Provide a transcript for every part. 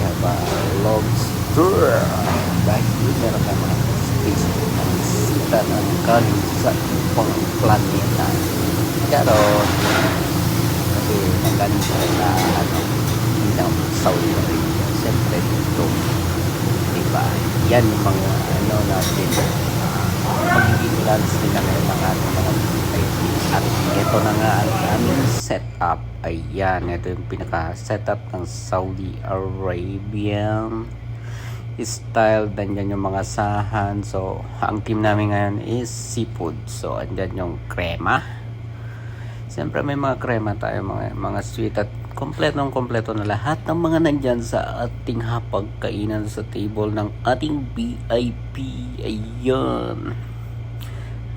have a lobster. Dahil meron tayong mga space ng sita ng galing sa ibang planeta. Karon, kasi nanggaling sila na Saudi Arabia. Siyempre dito, diba? Yan yung mga natin magiging lunch nila ngayon ng ating mga VIP. At ito na nga ang aming setup. Ayan, ito yung pinaka setup ng Saudi Arabian style. Danyan yung mga sahan. So ang team namin ngayon is seafood. So andyan yung krema. Siyempre may mga krema tayo, mga sweet, at kompleto na lahat ng mga nandyan sa ating hapagkainan sa table ng ating VIP. Ayan.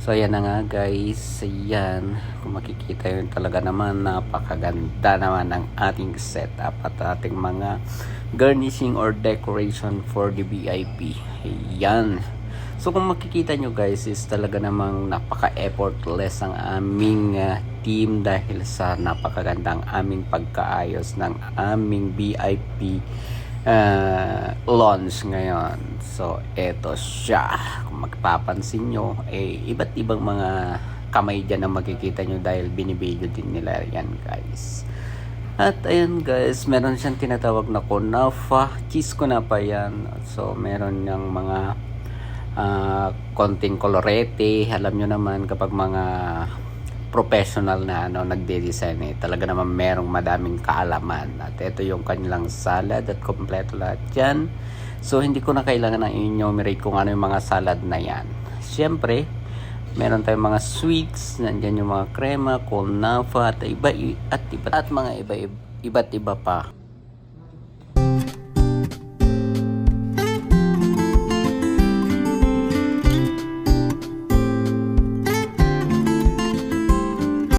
So ayan na nga guys. Ayan. Kung makikita yun, talaga naman napakaganda naman ng ating setup at ating mga garnishing or decoration for the VIP. Ayan. So kung makikita nyo guys, is talaga namang napaka-effortless ang aming team dahil sa napakagandang aming pagkaayos ng aming VIP launch ngayon. So eto siya. Kung magpapansin nyo, iba't ibang mga kamay dyan ang makikita nyo dahil binibideo din nila yan guys. At ayan guys, meron siyang tinatawag na kunafa, cheese kunafa yan. So meron niyang mga konting kolorete. Alam nyo naman kapag mga professional na nagde-design, talaga naman merong madaming kaalaman. At ito yung kanilang salad at kompleto lahat yan. So hindi ko na kailangan ng enumerate kung ano yung mga salad na yan. Siyempre meron tayong mga sweets, nandyan yung mga krema, kunafa at mga iba't iba pa.